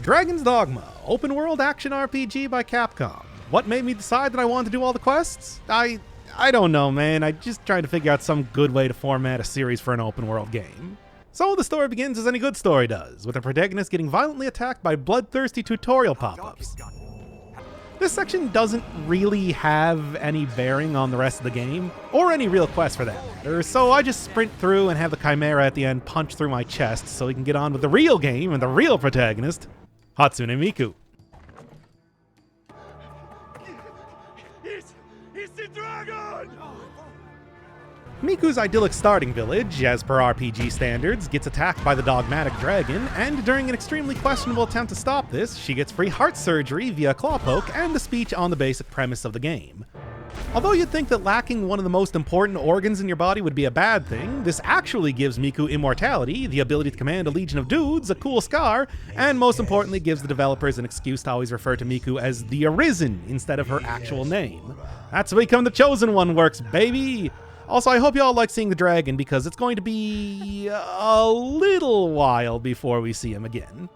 Dragon's Dogma, open world action RPG by Capcom. What made me decide that I wanted to do all the quests? I don't know, man. I just tried to figure out some good way to format a series for an open world game. So the story begins as any good story does, with the protagonist getting violently attacked by bloodthirsty tutorial pop-ups. This section doesn't really have any bearing on the rest of the game, or any real quests for that matter, so I just sprint through and have the Chimera at the end punch through my chest so we can get on with the real game and the real protagonist, Hatsune Miku. It's the dragon! Miku's idyllic starting village, as per RPG standards, gets attacked by the dogmatic dragon, and during an extremely questionable attempt to stop this, she gets free heart surgery via claw poke and a speech on the basic premise of the game. Although you'd think that lacking one of the most important organs in your body would be a bad thing, this actually gives Miku immortality, the ability to command a legion of dudes, a cool scar, and most importantly gives the developers an excuse to always refer to Miku as the Arisen instead of her actual name. That's how Become the Chosen One works, baby! Also, I hope you all like seeing the dragon because it's going to be a little while before we see him again.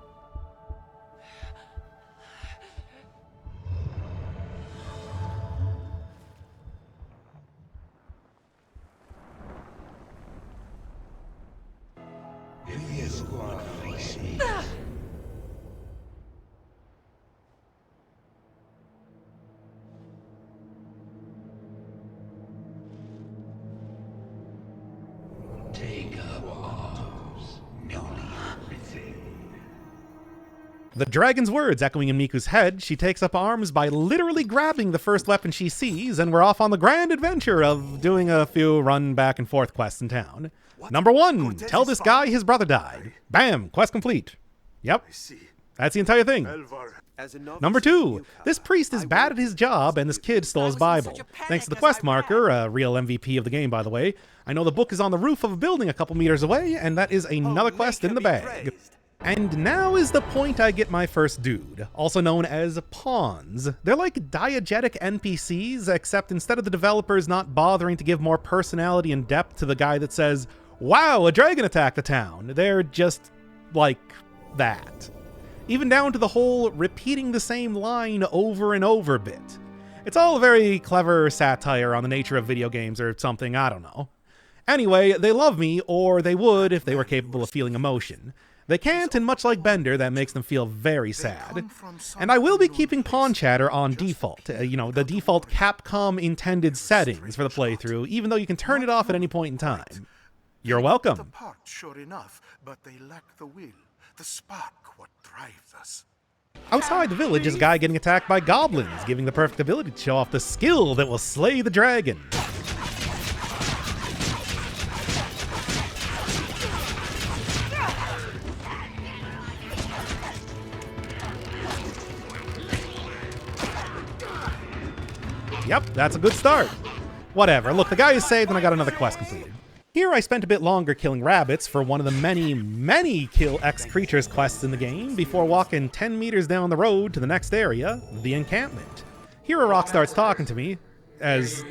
The dragon's words echoing in Miku's head, she takes up arms by literally grabbing the first weapon she sees, and we're off on the grand adventure of doing a few run back and forth quests in town. Number 1, tell this guy his brother died. Bam, quest complete. Yep, that's the entire thing. Number 2, this priest is bad at his job and this kid stole his Bible. Thanks to the quest marker, a real MVP of the game by the way, I know the book is on the roof of a building a couple meters away, and that is another quest in the bag. And now is the point I get my first dude, also known as pawns. They're like diegetic NPCs, except instead of the developers not bothering to give more personality and depth to the guy that says, "Wow, a dragon attacked the town," they're just like that. Even down to the whole repeating the same line over and over bit. It's all a very clever satire on the nature of video games or something, I don't know. Anyway, they love me, or they would if they were capable of feeling emotion. They can't, and much like Bender, that makes them feel very sad. And I will be keeping pawn chatter on default, the default Capcom intended settings for the playthrough, even though you can turn it off at any point in time. You're welcome. The part, sure enough, but they lack the will, the spark, what drives us. Outside the village is a guy getting attacked by goblins, giving the perfect ability to show off the skill that will slay the dragon. Yep, that's a good start. Whatever, look, the guy is saved and I got another quest completed. Here I spent a bit longer killing rabbits for one of the many kill X creatures quests in the game before walking 10 meters down the road to the next area, the encampment. Here a rock starts talking to me, as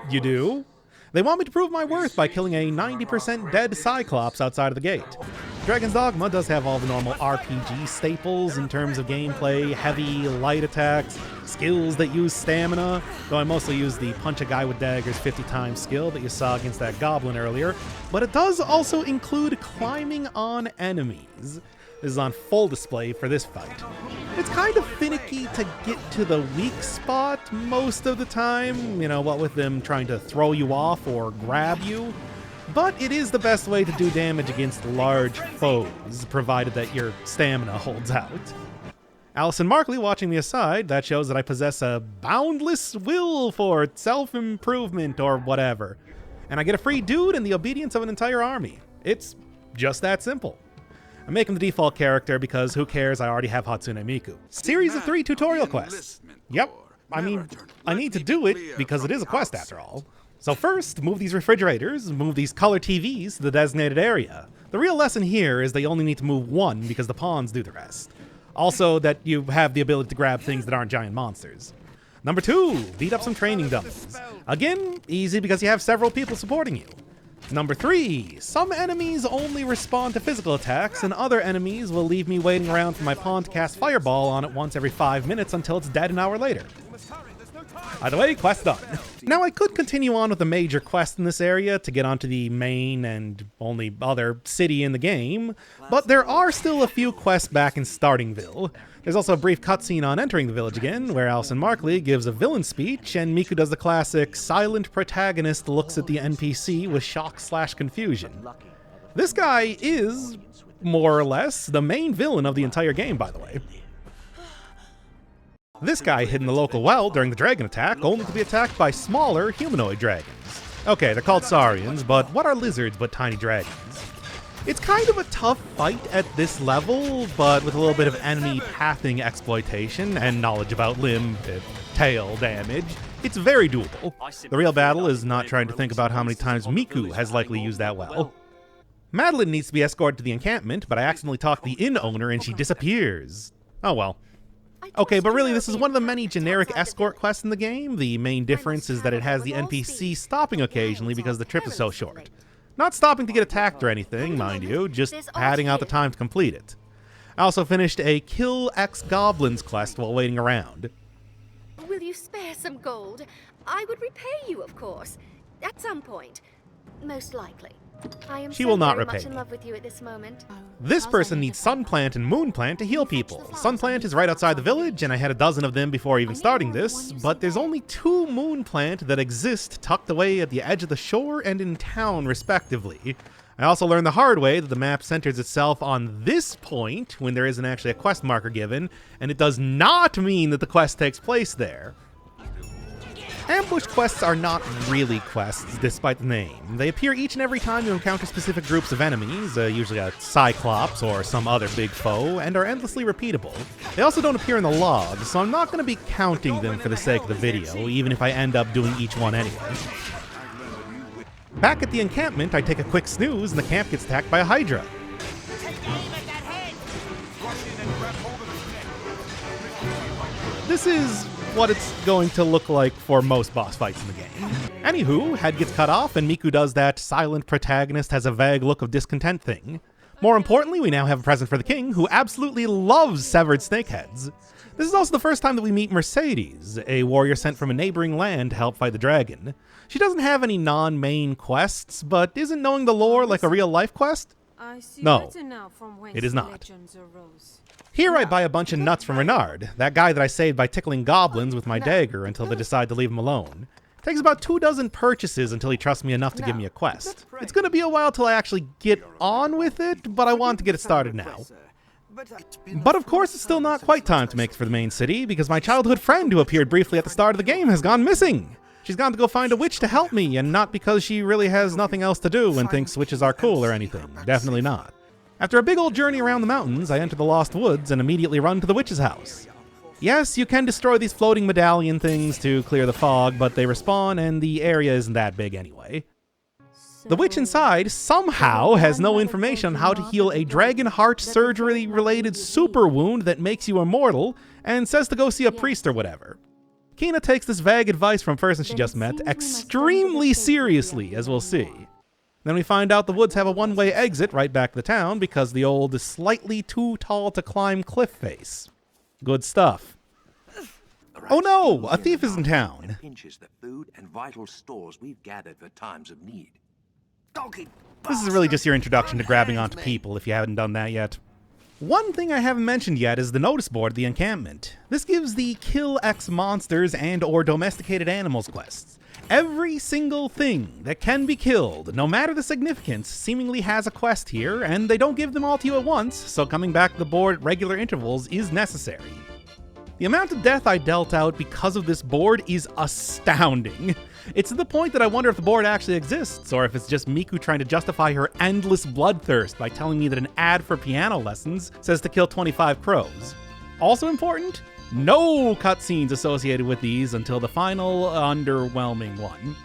you do. They want me to prove my worth by killing a 90% dead Cyclops outside of the gate. Dragon's Dogma does have all the normal RPG staples in terms of gameplay, heavy, light attacks, skills that use stamina, though I mostly use the punch a guy with daggers 50 times skill that you saw against that goblin earlier, but it does also include climbing on enemies. This is on full display for this fight. It's kind of finicky to get to the weak spot most of the time, what with them trying to throw you off or grab you. But it is the best way to do damage against large foes, provided that your stamina holds out. Allison Markley watching me aside, that shows that I possess a boundless will for self-improvement or whatever. And I get a free dude and the obedience of an entire army. It's just that simple. I'm making the default character because who cares, I already have Hatsune Miku. Series of 3 tutorial quests. Yep, I need to do it because it is a quest after all. So first, move these refrigerators, move these color TVs to the designated area. The real lesson here is that you only need to move one because the pawns do the rest. Also, that you have the ability to grab things that aren't giant monsters. Number 2, beat up some training dummies. Again, easy because you have several people supporting you. Number 3, some enemies only respond to physical attacks, and other enemies will leave me waiting around for my pawn to cast Fireball on it once every 5 minutes until it's dead an hour later. Either way, quest done. Now I could continue on with the major quest in this area to get onto the main and only other city in the game, but there are still a few quests back in Startingville. There's also a brief cutscene on entering the village again, where Alison Markley gives a villain speech, and Miku does the classic silent protagonist looks at the NPC with shock/confusion. This guy is, more or less, the main villain of the entire game, by the way. This guy hid in the local well during the dragon attack, only to be attacked by smaller humanoid dragons. Okay, they're called saurians, but what are lizards but tiny dragons? It's kind of a tough fight at this level, but with a little bit of enemy pathing exploitation and knowledge about limb and tail damage, it's very doable. The real battle is not trying to think about how many times Miku has likely used that well. Madeline needs to be escorted to the encampment, but I accidentally talk the inn owner and she disappears. Oh well. Okay, but really, this is one of the many generic escort quests in the game. The main difference is that it has the NPC stopping occasionally because the trip is so short. Not stopping to get attacked or anything, mind you, just padding out the time to complete it. I also finished a Kill X Goblins quest while waiting around. Will you spare some gold? I would repay you, of course. At some point. Most likely. I am She will not very repay much in me. love with you at this moment. This person needs Sunplant and Moonplant to heal people. Sunplant is right outside the village, and I had a dozen of them before even starting this, but there's only 2 Moonplant that exist tucked away at the edge of the shore and in town, respectively. I also learned the hard way that the map centers itself on this point when there isn't actually a quest marker given, and it does not mean that the quest takes place there. Ambush quests are not really quests, despite the name. They appear each and every time you encounter specific groups of enemies, usually a Cyclops or some other big foe, and are endlessly repeatable. They also don't appear in the logs, so I'm not going to be counting them for the sake of the video, even if I end up doing each one anyway. Back at the encampment, I take a quick snooze and the camp gets attacked by a Hydra. This is what it's going to look like for most boss fights in the game. Anywho, head gets cut off and Miku does that silent protagonist has a vague look of discontent thing. More importantly, we now have a present for the king, who absolutely loves severed snakeheads. This is also the first time that we meet Mercedes, a warrior sent from a neighboring land to help fight the dragon. She doesn't have any non-main quests, but isn't knowing the lore like a real-life quest? No, it is not. Here I buy a bunch of nuts from Renard, that guy that I saved by tickling goblins with my dagger until they decide to leave him alone. It takes about 24 purchases until he trusts me enough to give me a quest. It's going to be a while till I actually get on with it, but I want to get it started now. But of course it's still not quite time to make it for the main city, because my childhood friend who appeared briefly at the start of the game has gone missing. She's gone to go find a witch to help me, and not because she really has nothing else to do and thinks witches are cool or anything. Definitely not. After a big old journey around the mountains, I enter the Lost Woods and immediately run to the witch's house. Yes, you can destroy these floating medallion things to clear the fog, but they respawn and the area isn't that big anyway. The witch inside somehow has no information on how to heal a dragon heart surgery-related super wound that makes you immortal, and says to go see a priest or whatever. Kina takes this vague advice from a person she just met extremely seriously, as we'll see. Then we find out the woods have a one-way exit right back to the town because the old slightly too tall to climb cliff face. Good stuff. Oh no, a thief is in town. Pinches the food and vital stores we've gathered for times of need. This is really just your introduction to grabbing onto people if you haven't done that yet. One thing I haven't mentioned yet is the notice board at the encampment. This gives the Kill X monsters and or domesticated animals quests. Every single thing that can be killed, no matter the significance, seemingly has a quest here, and they don't give them all to you at once, so coming back to the board at regular intervals is necessary. The amount of death I dealt out because of this board is astounding. It's to the point that I wonder if the board actually exists, or if it's just Miku trying to justify her endless bloodthirst by telling me that an ad for piano lessons says to kill 25 crows. Also important? No cutscenes associated with these until the final, underwhelming one.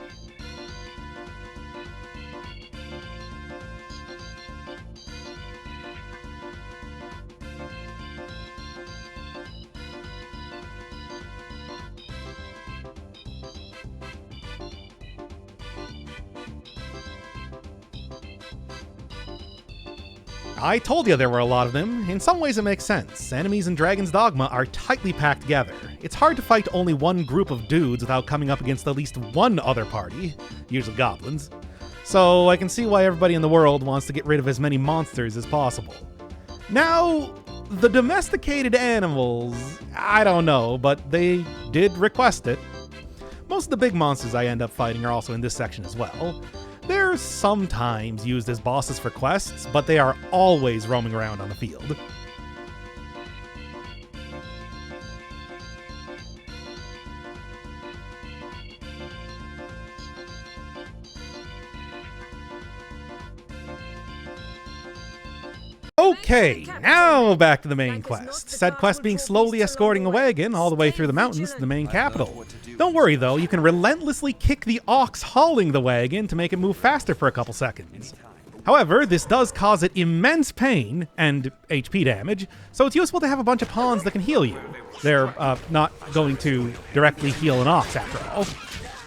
I told you there were a lot of them. In some ways it makes sense. Enemies in Dragon's Dogma are tightly packed together. It's hard to fight only one group of dudes without coming up against at least one other party, usually goblins. So I can see why everybody in the world wants to get rid of as many monsters as possible. Now, the domesticated animals, I don't know, but they did request it. Most of the big monsters I end up fighting are also in this section as well. They're sometimes used as bosses for quests, but they are always roaming around on the field. Okay, now back to the main quest. Said quest being slowly escorting a wagon all the way through the mountains to the main capital. Don't worry though, you can relentlessly kick the ox hauling the wagon to make it move faster for a couple seconds. However, this does cause it immense pain and HP damage, so it's useful to have a bunch of pawns that can heal you. They're not going to directly heal an ox after all.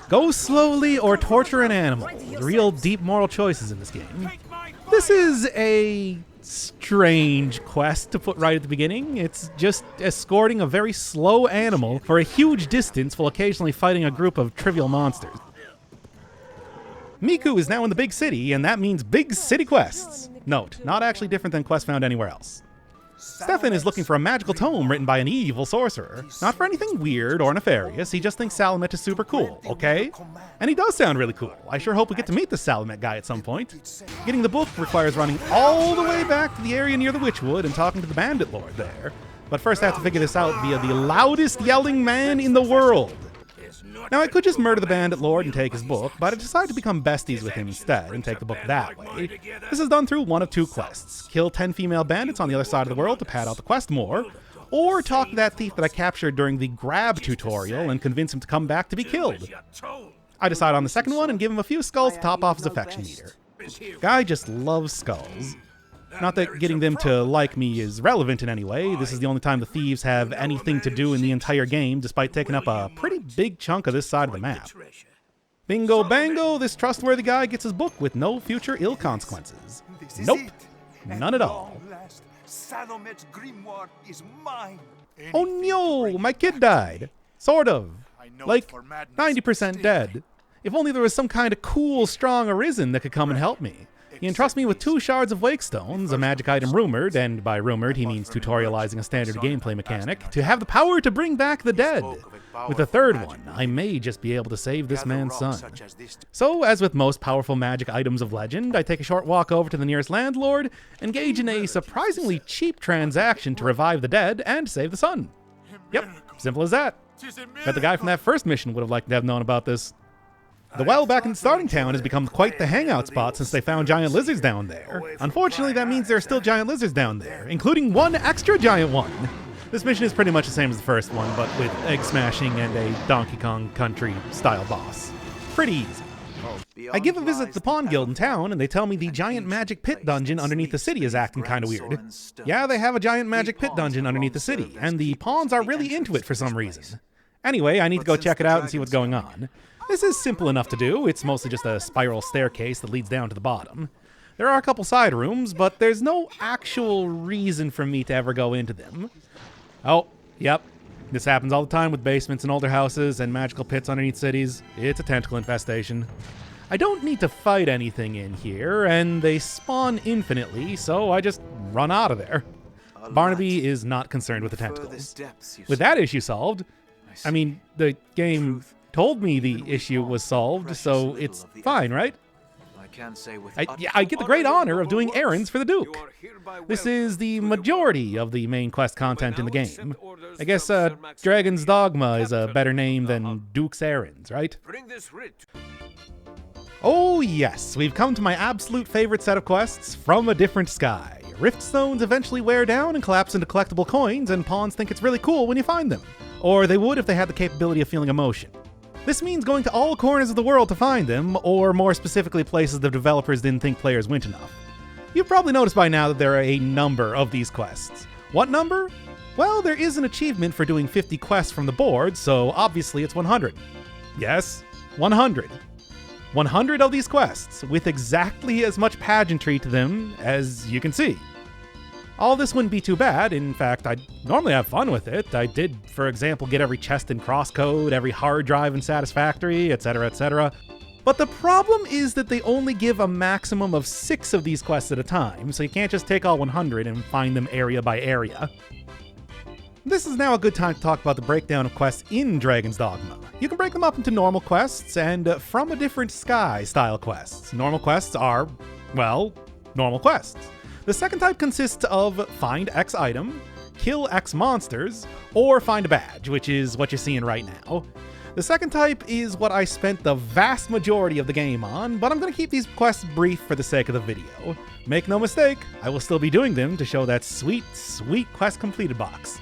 Go slowly or torture an animal. The real deep moral choices in this game. This is a strange quest to put right at the beginning. It's just escorting a very slow animal for a huge distance while occasionally fighting a group of trivial monsters. Miku is now in the big city, and that means big city quests. Note, not actually different than quests found anywhere else. Stefan is looking for a magical tome written by an evil sorcerer. Not for anything weird or nefarious, he just thinks Salamet is super cool, okay? And he does sound really cool. I sure hope we get to meet the Salamet guy at some point. Getting the book requires running all the way back to the area near the Witchwood and talking to the bandit lord there. But first I have to figure this out via the loudest yelling man in the world. Now, I could just murder the bandit lord and take his book, but I decided to become besties with him instead and take the book that way. This is done through one of two quests. Kill 10 female bandits on the other side of the world to pad out the quest more, or talk to that thief that I captured during the grab tutorial and convince him to come back to be killed. I decide on the second one and give him a few skulls to top off his affection meter. Guy just loves skulls. Not that getting them to like me is relevant in any way. This is the only time the thieves have anything to do in the entire game, despite taking up a pretty big chunk of this side of the map. Bingo bango, this trustworthy guy gets his book with no future ill consequences. Nope, none at all. Oh no, my kid died. Sort of. Like, 90% dead. If only there was some kind of cool, strong Arisen that could come and help me. He entrusts me with 2 shards of wakestones, a magic item rumored, and by rumored he means tutorializing a standard gameplay mechanic, to have the power to bring back the dead. With the third one, I may just be able to save this man's son. So, as with most powerful magic items of legend, I take a short walk over to the nearest landlord, engage in a surprisingly cheap transaction to revive the dead and save the son. Yep, simple as that. Bet the guy from that first mission would have liked to have known about this. The well back in starting town has become quite the hangout spot since they found giant lizards down there. Unfortunately, that means there are still giant lizards down there, including one extra giant one. This mission is pretty much the same as the first one, but with egg smashing and a Donkey Kong Country style boss. Pretty easy. I give a visit to the Pawn Guild in town, and they tell me the giant magic pit dungeon underneath the city is acting kind of weird. Yeah, they have a giant magic pit dungeon underneath the city, and the pawns are really into it for some reason. Anyway, I need to go check it out and see what's going on. This is simple enough to do. It's mostly just a spiral staircase that leads down to the bottom. There are a couple side rooms, but there's no actual reason for me to ever go into them. Oh, yep. This happens all the time with basements in older houses and magical pits underneath cities. It's a tentacle infestation. I don't need to fight anything in here, and they spawn infinitely, so I just run out of there. Barnaby is not concerned with the tentacles. With that issue solved, I mean, the game told me the issue was solved, so it's fine, right? I get the great honor of doing errands for the Duke. This is the majority of the main quest content in the game. I guess Dragon's Dogma is a better name than Duke's Errands, right? Oh yes, we've come to my absolute favorite set of quests, From a Different Sky. Rift stones eventually wear down and collapse into collectible coins, and pawns think it's really cool when you find them. Or they would if they had the capability of feeling emotion. This means going to all corners of the world to find them, or more specifically places the developers didn't think players went enough. You've probably noticed by now that there are a number of these quests. What number? Well, there is an achievement for doing 50 quests from the board, so obviously it's 100. Yes, 100. 100 of these quests, with exactly as much pageantry to them as you can see. All this wouldn't be too bad. In fact, I'd normally have fun with it. I did, for example, get every chest in Crosscode, every hard drive in Satisfactory, etc., etc. But the problem is that they only give a maximum of 6 of these quests at a time, so you can't just take all 100 and find them area by area. This is now a good time to talk about the breakdown of quests in Dragon's Dogma. You can break them up into normal quests and from a different sky style quests. Normal quests are, well, normal quests. The second type consists of find X item, kill X monsters, or find a badge, which is what you're seeing right now. The second type is what I spent the vast majority of the game on, but I'm going to keep these quests brief for the sake of the video. Make no mistake, I will still be doing them to show that sweet, sweet quest completed box.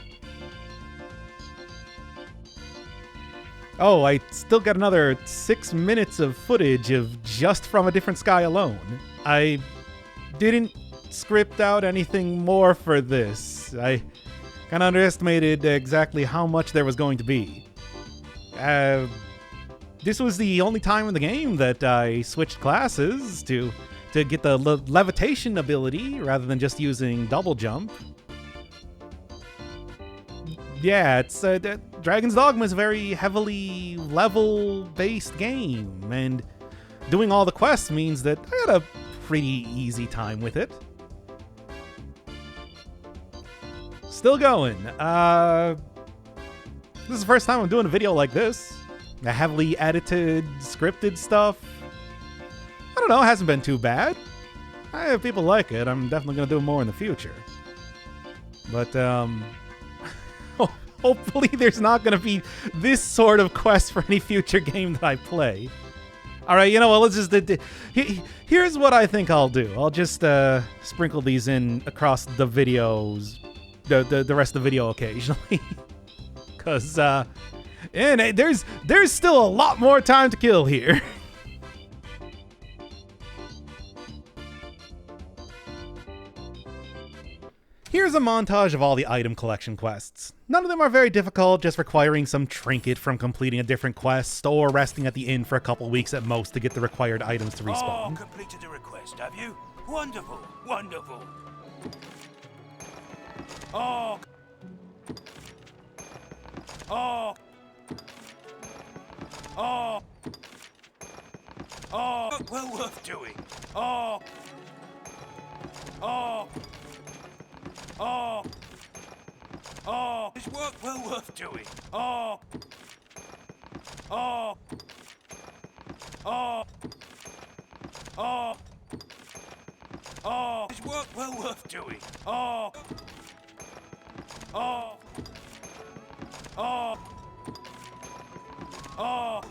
Oh, I still got another 6 minutes of footage of just from a different sky alone. I didn't script out anything more for this. I kind of underestimated exactly how much there was going to be. This was the only time in the game that I switched classes to get the levitation ability rather than just using double jump. Yeah, it's Dragon's Dogma is a very heavily level-based game, and doing all the quests means that I had a pretty easy time with it. Still going. This is the first time I'm doing a video like this. The heavily edited, scripted stuff. I don't know, it hasn't been too bad. If people like it, I'm definitely going to do more in the future. But, hopefully there's not going to be this sort of quest for any future game that I play. Alright, you know what, let's just... Here's what I think I'll do. I'll just sprinkle these in across the videos, the rest of the video occasionally. Because, there's still a lot more time to kill here. Here's a montage of all the item collection quests. None of them are very difficult, just requiring some trinket from completing a different quest or resting at the inn for a couple weeks at most to get the required items to respawn. Oh, completed a request, have you? Wonderful, wonderful. Oh. Oh. Oh. Oh. Well worth doing. Oh. Oh. Oh. Oh. It's work well worth doing. Oh. Oh. Oh. Oh. Oh. It's work well worth doing. Oh. Oh. Oh. Oh.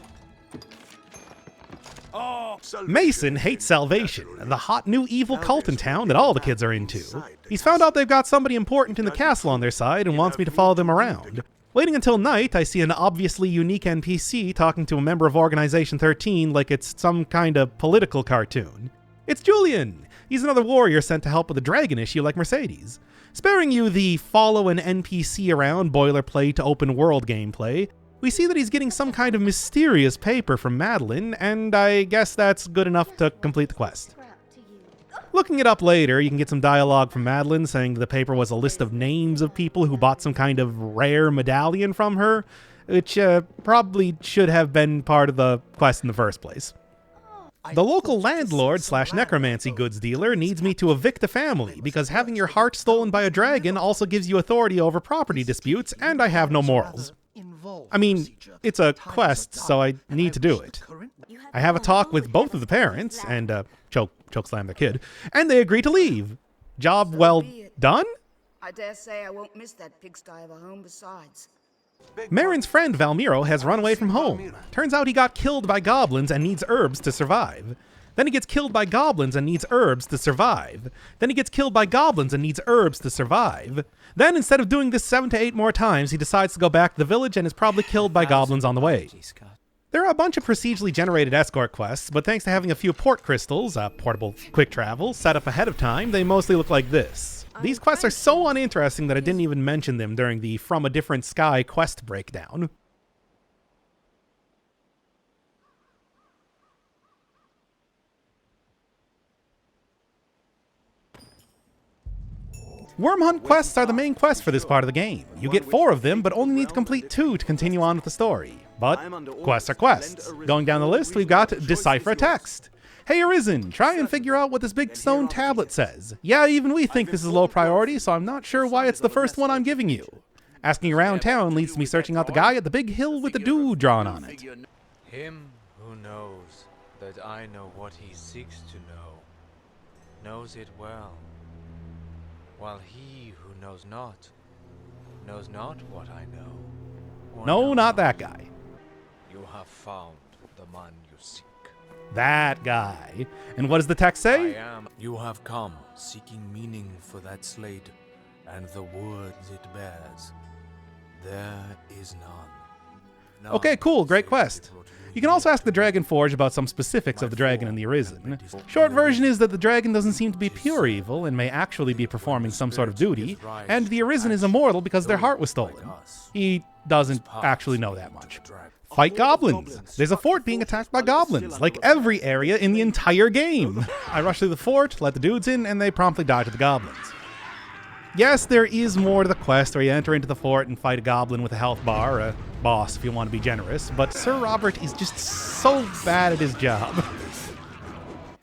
Oh. Mason hates Salvation, the hot new evil cult in town that all the kids are into. He's found out they've got somebody important in the castle on their side and wants me to follow them around. Waiting until night, I see an obviously unique NPC talking to a member of Organization 13 like it's some kind of political cartoon. It's Julian! He's another warrior sent to help with a dragon issue like Mercedes. Sparing you the follow an NPC around boilerplate open world gameplay, we see that he's getting some kind of mysterious paper from Madeline, and I guess that's good enough to complete the quest. Looking it up later, you can get some dialogue from Madeline saying that the paper was a list of names of people who bought some kind of rare medallion from her, which probably should have been part of the quest in the first place. The local landlord/necromancy goods dealer needs me to evict a family because having your heart stolen by a dragon also gives you authority over property disputes, and I have no morals. I mean, it's a quest, so I need to do it. I have a talk with both of the parents, and chokeslam their kid, and they agree to leave. Job well done? I dare say I won't miss that pigsty of a home besides. Marin's friend Valmiro has run away from home. Turns out he got killed by goblins and needs herbs to survive. Then he gets killed by goblins and needs herbs to survive. Then he gets killed by goblins and needs herbs to survive. Then, instead of doing this 7 to 8 more times, he decides to go back to the village and is probably killed by goblins on the way. There are a bunch of procedurally generated escort quests, but thanks to having a few port crystals, portable quick travel, set up ahead of time, they mostly look like this. These quests are so uninteresting that I didn't even mention them during the From a Different Sky quest breakdown. Worm hunt quests are the main quest for this part of the game. You get 4 of them, but only need to complete 2 to continue on with the story. But quests are quests. Going down the list, we've got Decipher a Text. Hey Arisen, try and figure out what this big stone tablet says. Yeah, even we think this is low priority, so I'm not sure why it's the first one I'm giving you. Asking around town leads to me searching out the guy at the big hill with the dude drawn on it. Him who knows that I know what he seeks to know, knows it well, while he who knows not what I know. No, not that guy. You have found the man you seek. That guy. And what does the text say? You have come seeking meaning for that slate and the words it bears. There is none. Okay, cool, great quest. You can also ask the Dragon Forge about some specifics of the dragon in the Arisen. Short version is that the dragon doesn't seem to be pure evil and may actually be performing some sort of duty, and the Arisen is immortal because their heart was stolen. He doesn't actually know that much. Fight goblins. There's a fort being attacked by goblins, like every area in the entire game. I rush through the fort, let the dudes in, and they promptly die to the goblins. Yes, there is more to the quest where you enter into the fort and fight a goblin with a health bar, or a boss if you want to be generous, but Sir Robert is just so bad at his job.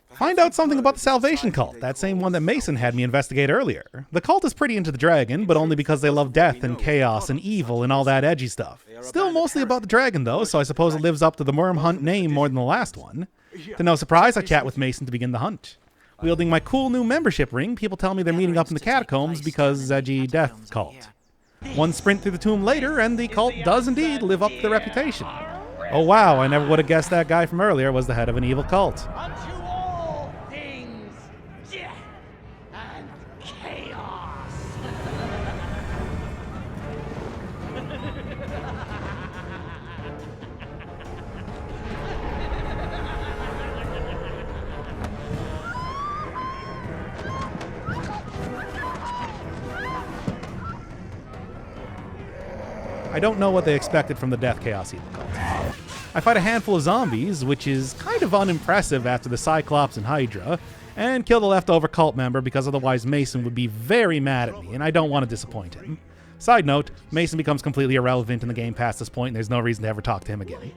Find out something about the Salvation Cult, that same one that Mason had me investigate earlier. The cult is pretty into the dragon, but only because they love death and chaos and evil and all that edgy stuff. Still mostly about the dragon though, so I suppose it lives up to the Worm Hunt name more than the last one. To no surprise, I chat with Mason to begin the hunt. Wielding my cool new membership ring, people tell me they're meeting up in the catacombs because edgy death cult. One sprint through the tomb later, and the cult does indeed live up to the reputation. Oh wow, I never would have guessed that guy from earlier was the head of an evil cult. Unto all things, death and chaos. I don't know what they expected from the Death Chaos evil cult. I fight a handful of zombies, which is kind of unimpressive after the Cyclops and Hydra, and kill the leftover cult member because otherwise Mason would be very mad at me, and I don't want to disappoint him. Side note, Mason becomes completely irrelevant in the game past this point, and there's no reason to ever talk to him again.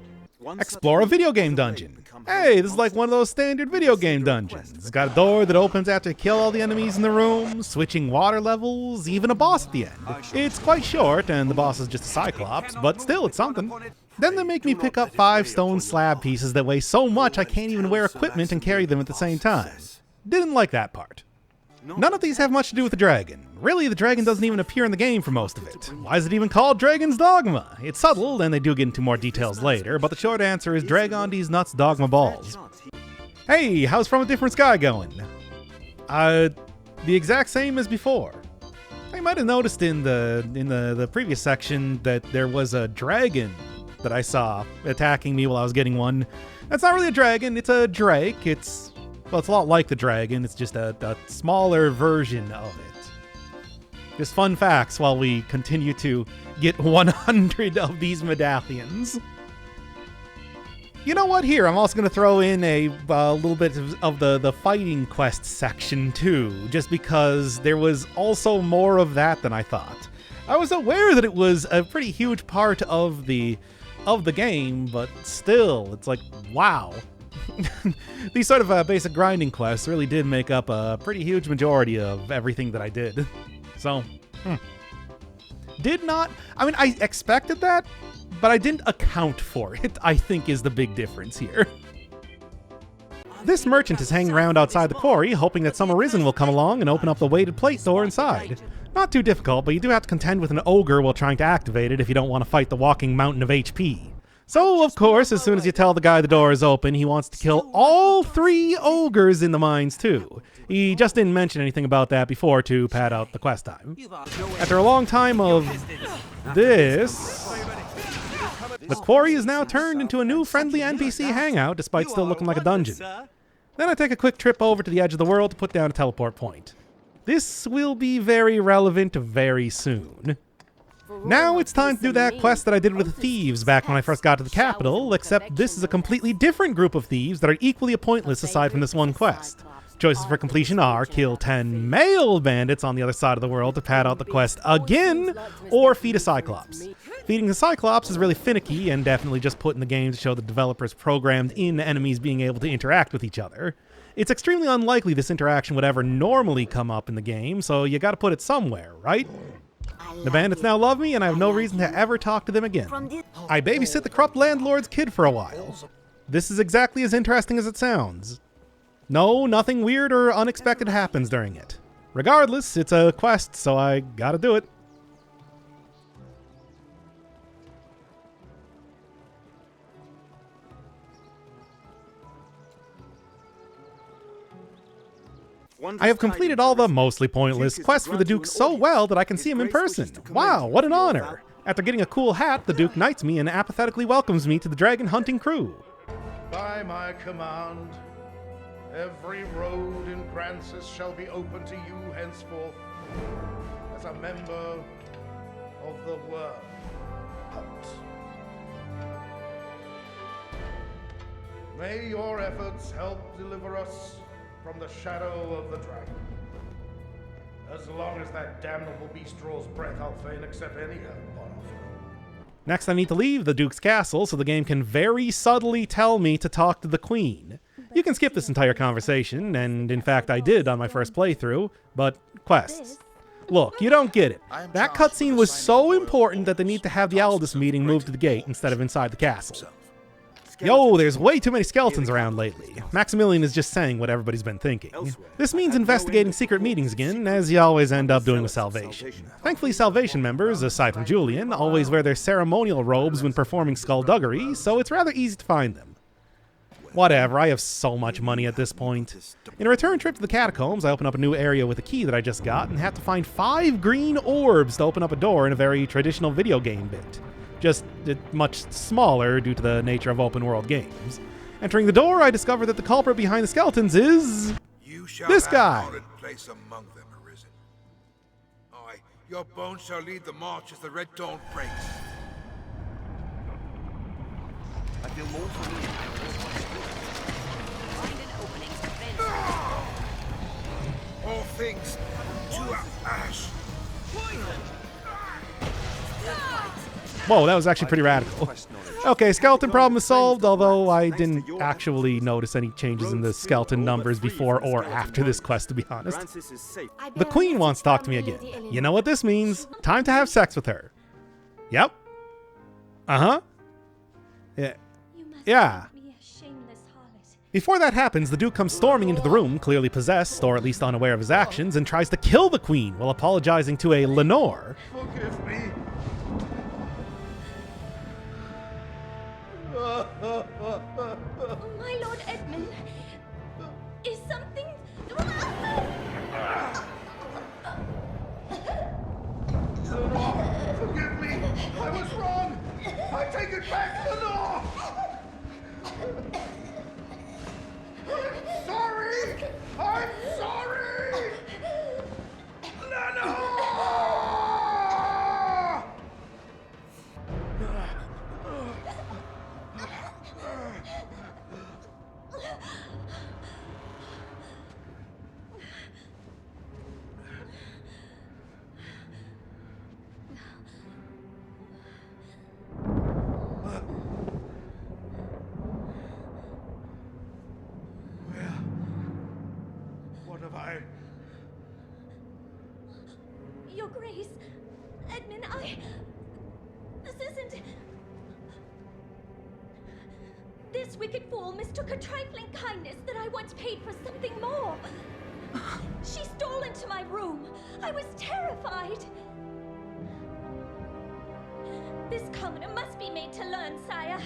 Explore a video game dungeon. Hey, this is like one of those standard video game dungeons. It's got a door that opens after you kill all the enemies in the room, switching water levels, even a boss at the end. It's quite short, and the boss is just a Cyclops, but still, it's something. Then they make me pick up 5 stone slab pieces that weigh so much I can't even wear equipment and carry them at the same time. Didn't like that part. None of these have much to do with the dragon. Really, the dragon doesn't even appear in the game for most of it. Why is it even called Dragon's Dogma? It's subtle, and they do get into more details later, but the short answer is Dragon D's Nuts Dogma Balls. Hey, how's From a Different Sky going? The exact same as before. I might have noticed in the previous section that there was a dragon that I saw attacking me while I was getting one. That's not really a dragon, it's a drake. Well, it's a lot like the dragon, it's just a smaller version of it. Just fun facts while we continue to get 100 of these medallions. You know what, here, I'm also going to throw in a little bit of the fighting quest section too, just because there was also more of that than I thought. I was aware that it was a pretty huge part of the game, but still, it's like, wow. These sort of basic grinding quests really did make up a pretty huge majority of everything that I did. So, I expected that, but I didn't account for it, I think is the big difference here. This merchant is hanging around outside the quarry, hoping that some Arisen will come along and open up the weighted plate door inside. Not too difficult, but you do have to contend with an ogre while trying to activate it if you don't want to fight the walking mountain of HP. So, of course, as soon as you tell the guy the door is open, he wants to kill all 3 ogres in the mines, too. He just didn't mention anything about that before to pad out the quest time. After a long time of this, the quarry is now turned into a new friendly NPC hangout, despite still looking like a dungeon. Then I take a quick trip over to the edge of the world to put down a teleport point. This will be very relevant very soon. Now it's time to do that quest that I did with the thieves back when I first got to the capital, except this is a completely different group of thieves that are equally pointless aside from this one quest. Choices for completion are kill 10 male bandits on the other side of the world to pad out the quest again, or feed a Cyclops. Feeding the Cyclops is really finicky and definitely just put in the game to show the developers programmed in enemies being able to interact with each other. It's extremely unlikely this interaction would ever normally come up in the game, so you gotta put it somewhere, right? The bandits now love me, and I have no reason to ever talk to them again. I babysit the corrupt landlord's kid for a while. This is exactly as interesting as it sounds. No, nothing weird or unexpected happens during it. Regardless, it's a quest, so I gotta do it. I have completed all the mostly pointless quests for the Duke so well that I can see him in person. Wow, what an honor! After getting a cool hat, the Duke knights me and apathetically welcomes me to the dragon hunting crew. By my command, every road in Grancis shall be open to you henceforth, as a member of the Worm Hunt. May your efforts help deliver us from the shadow of the dragon. As long as that damnable beast draws breath, I'll fain accept any help on offer. Next, I need to leave the Duke's castle so the game can very subtly tell me to talk to the Queen. You can skip this entire conversation, and in fact I did on my first playthrough, but quests. Look, you don't get it. That cutscene was so important that they need to have the Aldous meeting moved to the gate instead of inside the castle. Yo, there's way too many skeletons around lately. Maximilian is just saying what everybody's been thinking. This means investigating secret meetings again, as you always end up doing with Salvation. Thankfully, Salvation members, aside from Julian, always wear their ceremonial robes when performing skullduggery, so it's rather easy to find them. Whatever, I have so much money at this point. In a return trip to the catacombs, I open up a new area with a key that I just got and have to find 5 green orbs to open up a door in a very traditional video game bit. Just much smaller due to the nature of open world games. Entering the door, I discover that the culprit behind the skeletons is this guy. Place among them, Arisen. Aye, your bones shall lead the march as the red dawn breaks. I feel more familiar. Find an opening to vent. All things to ash. Whoa, that was actually pretty radical. Okay, skeleton problem is solved, although I didn't actually notice any changes in the skeleton numbers before or after this quest, to be honest. The Queen wants to talk to me again. You know what this means? Time to have sex with her. Yep. Uh-huh. Yeah. Before that happens, the Duke comes storming into the room, clearly possessed, or at least unaware of his actions, and tries to kill the Queen while apologizing to a Lenore. Forgive me. Oh, my Lord Edmund, is something... Lenore, forgive me. I was wrong. I take it back, Lenore. I'm sorry. I'm sorry. Lenore! Your Grace, Edmund, this isn't... This wicked fool mistook a trifling kindness that I once paid for something more. She stole into my room. I was terrified. This commoner must be made to learn, sire.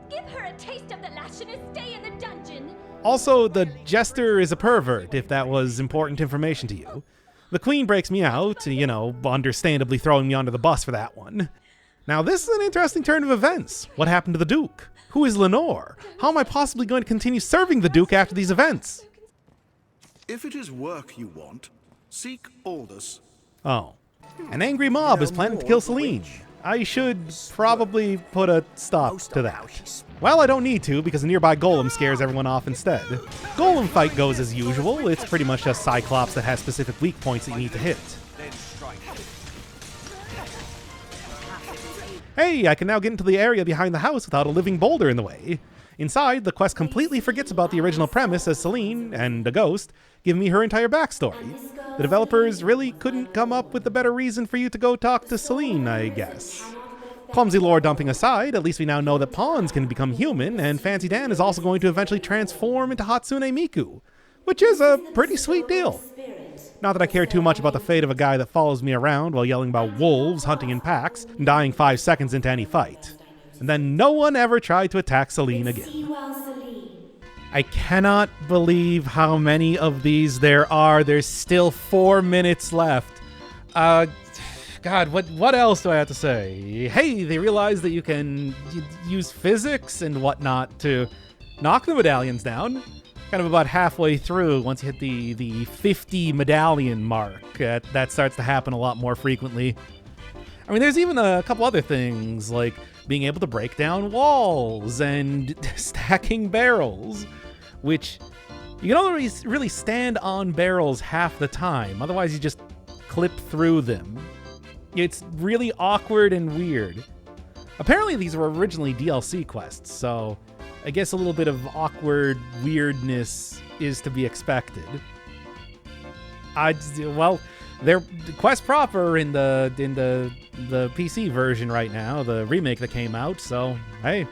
Give her a taste of the lash and a stay in the dungeon. Also, the jester is a pervert, if that was important information to you. The Queen breaks me out, you know, understandably throwing me under the bus for that one. Now, this is an interesting turn of events. What happened to the Duke? Who is Lenore? How am I possibly going to continue serving the Duke after these events? If it is work you want, seek Aldous. Oh. An angry mob is planning to kill Celine. I should probably put a stop to that. Well, I don't need to, because a nearby golem scares everyone off instead. Golem fight goes as usual. It's pretty much just Cyclops that has specific weak points that you need to hit. Hey, I can now get into the area behind the house without a living boulder in the way. Inside, the quest completely forgets about the original premise as Celine, and a ghost, give me her entire backstory. The developers really couldn't come up with a better reason for you to go talk to Celine, I guess. Clumsy lore dumping aside, at least we now know that pawns can become human, and Fancy Dan is also going to eventually transform into Hatsune Miku, which is a pretty sweet deal. Not that I care too much about the fate of a guy that follows me around while yelling about wolves hunting in packs and dying 5 seconds into any fight. And then no one ever tried to attack Celine again. I cannot believe how many of these there are. There's still 4 minutes left. God, what else do I have to say? Hey, they realize that you can use physics and whatnot to knock the medallions down. Kind of about halfway through, once you hit the 50 medallion mark, that starts to happen a lot more frequently. I mean, there's even a couple other things, like being able to break down walls and stacking barrels, which you can only really stand on barrels half the time. Otherwise, you just clip through them. It's really awkward and weird. Apparently, these were originally DLC quests, so I guess a little bit of awkward weirdness is to be expected. Well, they're quest proper in the PC version right now, the remake that came out, so hey.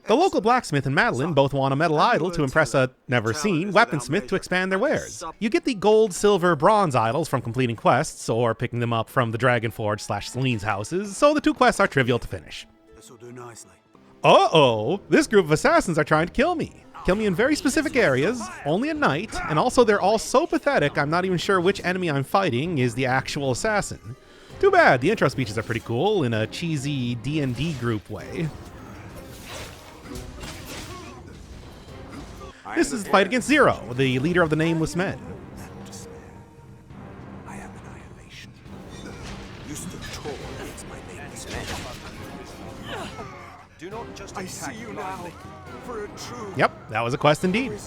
The local blacksmith and Madeline both want a metal idol to impress a never-seen weaponsmith to expand their wares. You get the gold, silver, bronze idols from completing quests, or picking them up from the Dragonforge/Celine's houses, so the 2 quests are trivial to finish. Uh-oh! This group of assassins are trying to kill me. Kill me in very specific areas, only at night, and also they're all so pathetic I'm not even sure which enemy I'm fighting is the actual assassin. Too bad, the intro speeches are pretty cool in a cheesy D&D group way. This is the fight against Zero, the leader of the Nameless Men. I am annihilation. You stood tall against my nameless men. Do not just I see you now for a true. Yep, that was a quest indeed.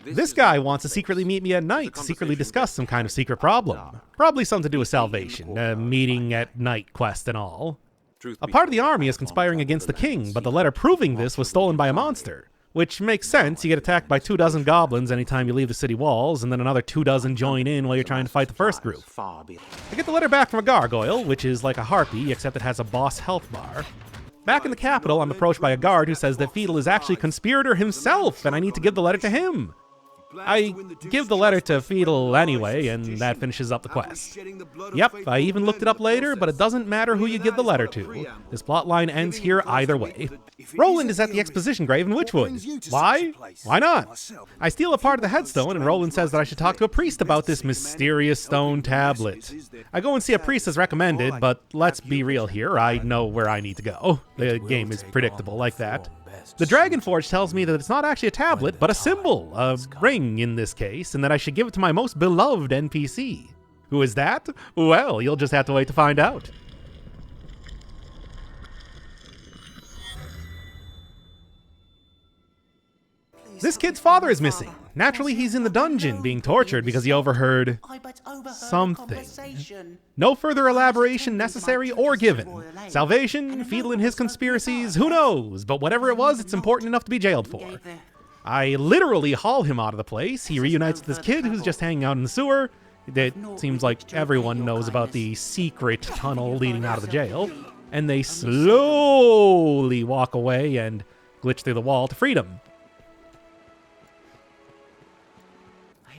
This guy wants to secretly meet me at night to secretly discuss some kind of secret problem. Probably something to do with salvation, a meeting at night quest and all. A part of the army is conspiring against the king, but the letter proving this was stolen by a monster. Which makes sense, you get attacked by 24 goblins anytime you leave the city walls, and then another 24 join in while you're trying to fight the first group. I get the letter back from a gargoyle, which is like a harpy, except it has a boss health bar. Back in the capital, I'm approached by a guard who says that Fiedel is actually a conspirator himself, and I need to give the letter to him. I give the letter to Fiedel anyway, and that finishes up the quest. Yep, I even looked it up later, but it doesn't matter who you give the letter to. This plotline ends here either way. Roland is at the exposition grave in Witchwood. Why? Why not? I steal a part of the headstone, and Roland says that I should talk to a priest about this mysterious stone tablet. I go and see a priest as recommended, but let's be real here, I know where I need to go. The game is predictable like that. The Dragonforge tells me that it's not actually a tablet, but a symbol, a ring in this case, and that I should give it to my most beloved NPC. Who is that? Well, you'll just have to wait to find out. This kid's father is missing. Naturally, he's in the dungeon being tortured because he overheard something. No further elaboration necessary or given. Salvation, Fiedel and his conspiracies, who knows? But whatever it was, it's important enough to be jailed for. I literally haul him out of the place. He reunites with this kid who's just hanging out in the sewer. It seems like everyone knows about the secret tunnel leading out of the jail. And they slowly walk away and glitch through the wall to freedom.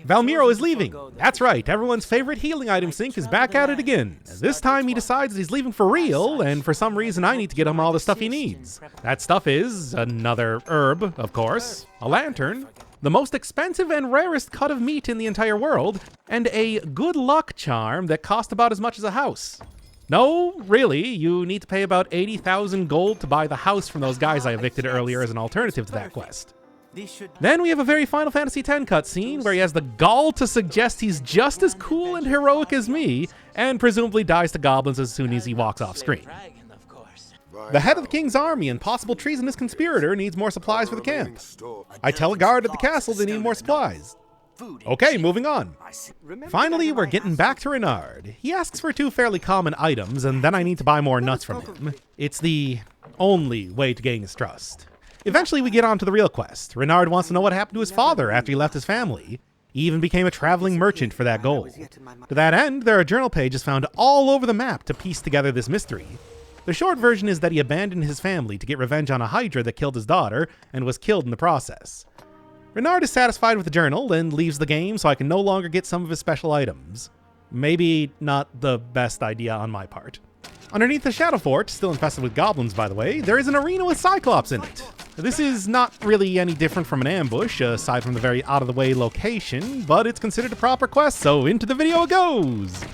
Valmiro is leaving. That's right, everyone's favorite healing item sink is back at it again. This time he decides that he's leaving for real, and for some reason I need to get him all the stuff he needs. That stuff is another herb, of course, a lantern, the most expensive and rarest cut of meat in the entire world, and a good luck charm that cost about as much as a house. No, really, you need to pay about 80,000 gold to buy the house from those guys I evicted earlier as an alternative to that quest. Then we have a very Final Fantasy X cutscene where he has the gall to suggest he's just as cool and heroic as me, and presumably dies to goblins as soon as he walks off screen. The head of the king's army and possible treasonous conspirator needs more supplies for the camp. I tell a guard at the castle they need more supplies. Okay, moving on. Finally, we're getting back to Renard. He asks for 2 fairly common items, and then I need to buy more nuts from him. It's the only way to gain his trust. Eventually, we get on to the real quest. Renard wants to know what happened to his father after he left his family. He even became a traveling merchant for that goal. To that end, there are journal pages found all over the map to piece together this mystery. The short version is that he abandoned his family to get revenge on a Hydra that killed his daughter and was killed in the process. Renard is satisfied with the journal and leaves the game so I can no longer get some of his special items. Maybe not the best idea on my part. Underneath the Shadow Fort, still infested with goblins by the way, there is an arena with Cyclops in it. This is not really any different from an ambush, aside from the very out-of-the-way location, but it's considered a proper quest, so into the video it goes!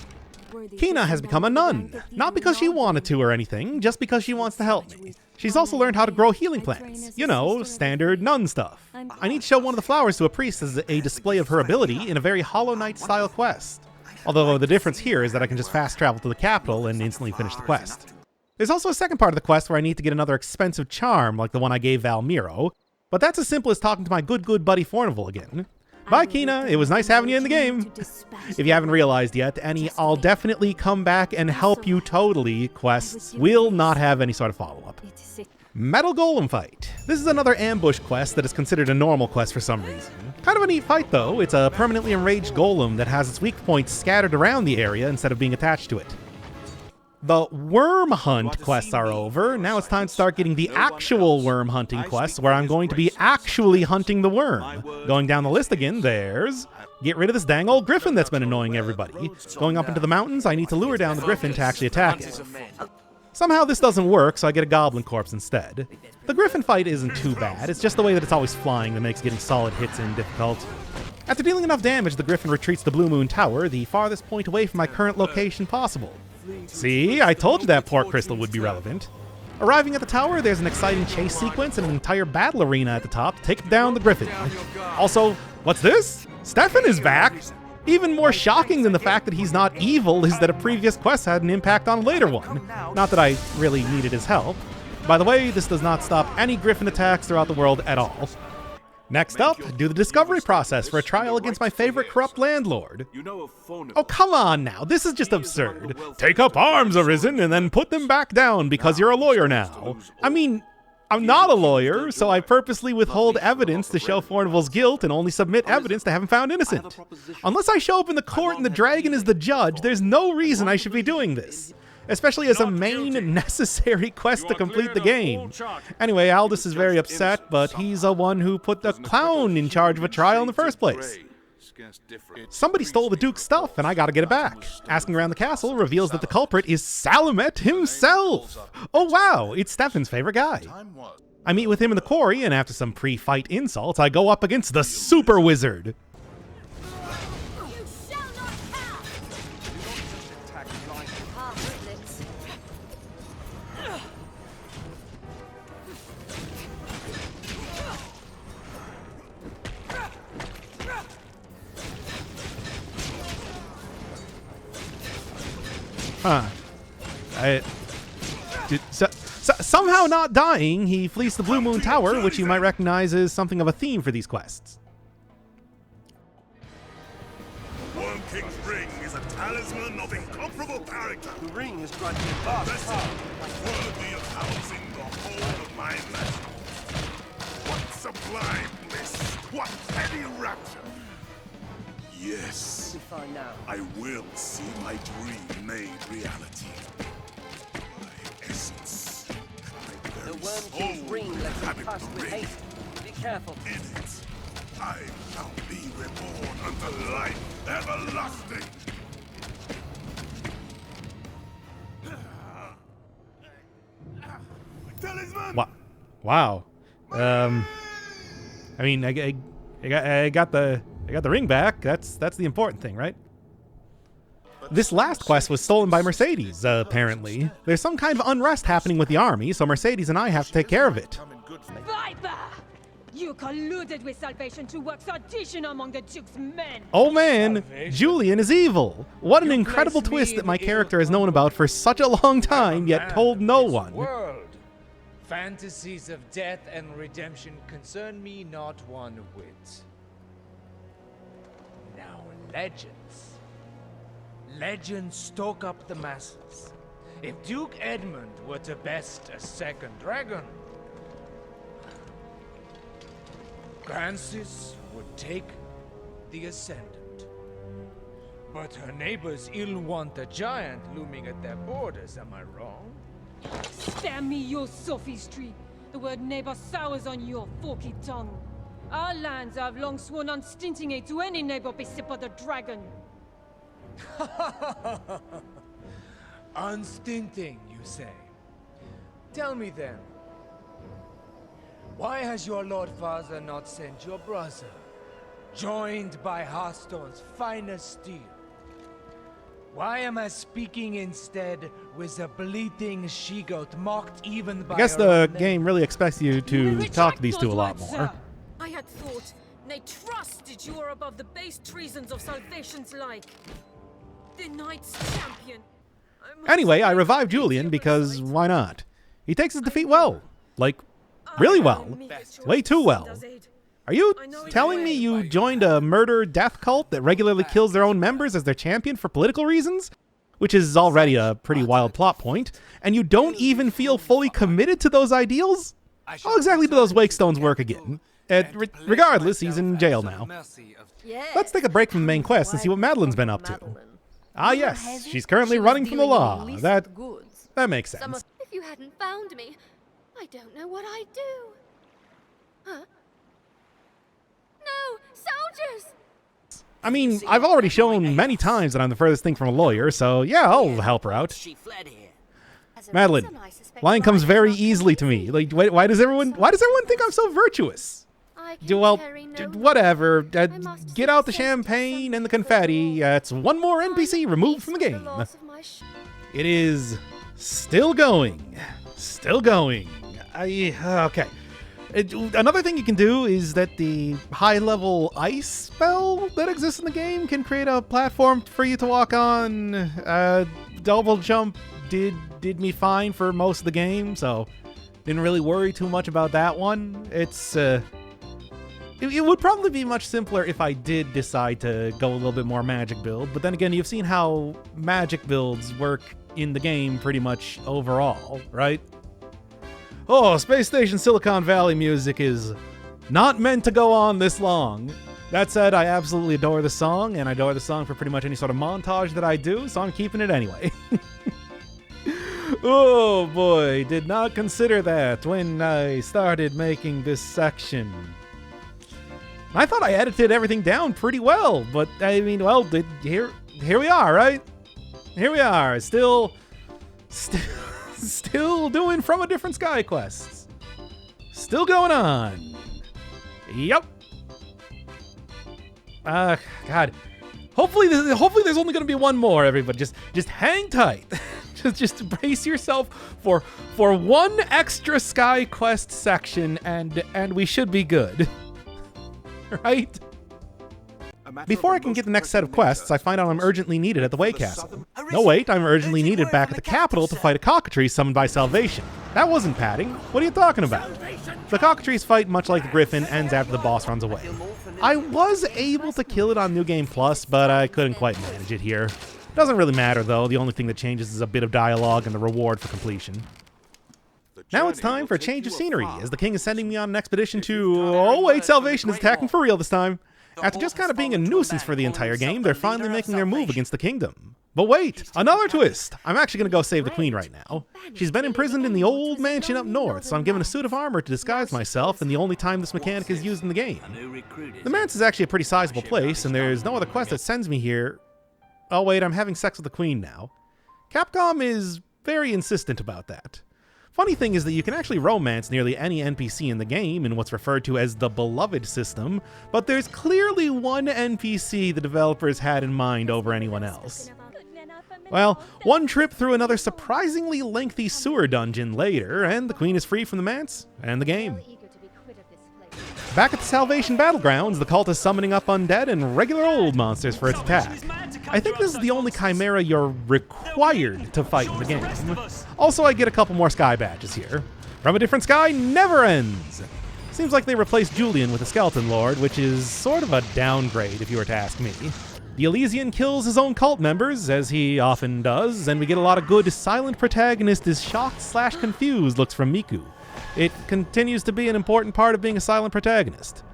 Kina has become a nun, not because she wanted to or anything, just because she wants to help me. She's also learned how to grow healing plants. You know, standard nun stuff. I need to show one of the flowers to a priest as a display of her ability in a very Hollow Knight style quest. Although the difference here is that I can just fast travel to the capital and instantly finish the quest. There's also a second part of the quest where I need to get another expensive charm like the one I gave Valmiro, but that's as simple as talking to my good buddy Fornival again. Bye Kina, it was nice having you in the game. If you haven't realized yet, any I'll definitely come back and help you totally quests will not have any sort of follow-up. Metal Golem Fight. This is another ambush quest that is considered a normal quest for some reason. Kind of a neat fight though, it's a permanently enraged golem that has its weak points scattered around the area instead of being attached to it. The worm hunt quests are over, now it's time to start getting the actual worm hunting quests where I'm going to be actually hunting the worm. Going down the list again, there's get rid of this dang old Griffin that's been annoying everybody. Going up into the mountains, I need to lure down the Griffin to actually attack it. Somehow this doesn't work, so I get a goblin corpse instead. The Griffin fight isn't too bad, it's just the way that it's always flying that makes getting solid hits in difficult. After dealing enough damage, the Griffin retreats to Blue Moon Tower, the farthest point away from my current location possible. See, I told you that port crystal would be relevant. Arriving at the tower, there's an exciting chase sequence and an entire battle arena at the top to take down the Griffin. Also, what's this? Stefan is back! Even more shocking than the fact that he's not evil is that a previous quest had an impact on a later one. Not that I really needed his help. By the way, this does not stop any Griffin attacks throughout the world at all. Next up, do the discovery process for a trial against my favorite corrupt landlord. Oh, come on now, this is just absurd. Take up arms, Arisen, and then put them back down because you're a lawyer now. I mean, I'm not a lawyer, so I purposely withhold evidence to show Fornival's guilt and only submit evidence to have him found innocent. Unless I show up in the court and the dragon is the judge, there's no reason I should be doing this. Especially as a main necessary quest to complete the game. Anyway, Aldous is very upset, but he's the one who put the clown in charge of a trial in the first place. Somebody stole the Duke's stuff, and I gotta get it back. Asking around the castle reveals that the culprit is Salamet himself! Oh wow, it's Stefan's favorite guy. I meet with him in the quarry, and after some pre-fight insults, I go up against the Super Wizard. Somehow not dying, he flees the Blue Moon Tower, which you might recognize as something of a theme for these quests. Worm King's ring is a talisman of incomparable character. The ring has granted vast power, worthy of housing the whole of my magic. What sublime bliss! What heady rapture! Yes, I will see my dream made reality. My essence, my very the Worm King's ring lets you pass with haste. Be careful. In it, I shall be reborn unto life everlasting. Talisman! Wow. I mean, I got the ring back. That's the important thing, right? This last quest was stolen by Mercedes, apparently. There's some kind of unrest happening with the army, so Mercedes and I have to take care of it. Viper! You colluded with Salvation to work sedition among the Duke's men. Oh man, Julian is evil. What an incredible twist that my character has known about for such a long time, yet told no one. World. Fantasies of death and redemption concern me not one whit. Now legends. Legends stoke up the masses. If Duke Edmund were to best a second dragon, Francis would take the ascendant. But her neighbors ill want a giant looming at their borders, am I wrong? Spare me your sophistry. The word neighbor sours on your forky tongue. Our lands have long sworn unstinting aid to any neighbor beset by the dragon. Unstinting, you say? Tell me then, why has your Lord Father not sent your brother, joined by Hearthstone's finest steel? Why am I speaking instead with a bleating she-goat mocked even by I guess the game really expects you to talk to these two a lot more. I had thought, nay trusted you are above the base treasons of Salvation's like. The Knight's champion. Anyway, I revived Julian because why not? He takes his defeat well. Like, really well. Way too well. Are you telling me you joined a murder death cult that regularly kills their own members as their champion for political reasons? Which is already a pretty wild plot point. And you don't even feel fully committed to those ideals? How exactly do those wakestones work again? Regardless, he's in jail now. Let's take a break from the main quest and see what Madeline's been up to. Ah yes, she's currently running from the law. That makes sense. If you hadn't found me, I don't know what I'd do. Huh? No! Soldiers! I mean, I've already shown many times that I'm the furthest thing from a lawyer, so yeah, I'll help her out. Madeline, lying comes very easily to me. Like, why does everyone think I'm so virtuous? Well, whatever. Get out the champagne and the confetti. It's one more NPC removed from the game. It is still going. Still going. Okay. Another thing you can do is that the high-level ice spell that exists in the game can create a platform for you to walk on. Double jump did me fine for most of the game, so didn't really worry too much about that one. It would probably be much simpler if I did decide to go a little bit more magic build, but then again, you've seen how magic builds work in the game pretty much overall, right? Oh, Space Station Silicon Valley music is not meant to go on this long. That said, I absolutely adore the song, and I adore the song for pretty much any sort of montage that I do, so I'm keeping it anyway. Oh boy, did not consider that when I started making this section. I thought I edited everything down pretty well, but I mean, well, here we are, right? Here we are, still doing From a Different Sky quests. Still going on. Yep. God. Hopefully there's only gonna be one more, everybody. Just hang tight. just brace yourself for one extra Sky Quest section, and we should be good. Right? Before I can get the next set of quests, I find out I'm urgently needed at the Way Castle. No wait, I'm urgently needed back at the capital to fight a cockatrice summoned by Salvation. That wasn't padding. What are you talking about? The cockatrice fight, much like the Griffin, ends after the boss runs away. I was able to kill it on New Game Plus, but I couldn't quite manage it here. Doesn't really matter though, the only thing that changes is a bit of dialogue and the reward for completion. Now it's time for a change of scenery, as the king is sending me on an expedition to... Oh wait, Salvation is attacking for real this time. After just kind of being a nuisance for the entire game, they're finally making their move against the kingdom. But wait, another twist! I'm actually going to go save the queen right now. She's been imprisoned in the old mansion up north, so I'm given a suit of armor to disguise myself, and the only time this mechanic is used in the game. The manse is actually a pretty sizable place, and there's no other quest that sends me here. Oh wait, I'm having sex with the queen now. Capcom is very insistent about that. Funny thing is that you can actually romance nearly any NPC in the game in what's referred to as the Beloved system, but there's clearly one NPC the developers had in mind over anyone else. Well, one trip through another surprisingly lengthy sewer dungeon later, and the queen is free from the manse and the game. Back at the Salvation Battlegrounds, the cult is summoning up undead and regular old monsters for its attack. I think this is the only chimera you're required to fight in the game. Also, I get a couple more sky badges here. From a Different Sky never ends! Seems like they replaced Julian with a Skeleton Lord, which is sort of a downgrade if you were to ask me. The Elysian kills his own cult members, as he often does, and we get a lot of good silent protagonist is shocked/confused looks from Miku. It continues to be an important part of being a silent protagonist.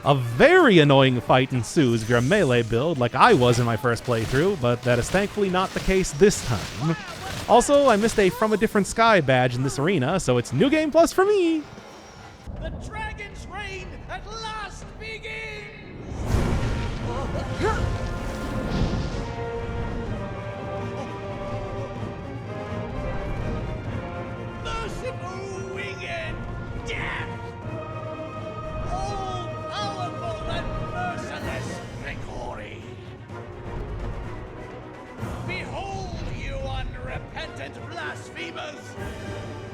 A very annoying fight ensues if you're a melee build like I was in my first playthrough, but that is thankfully not the case this time. Also, I missed a From a Different Sky badge in this arena, so it's New Game Plus for me! The dragon's reign at last begins! Merciful winged death! All-powerful and merciless Grigori! Behold, you unrepentant blasphemers!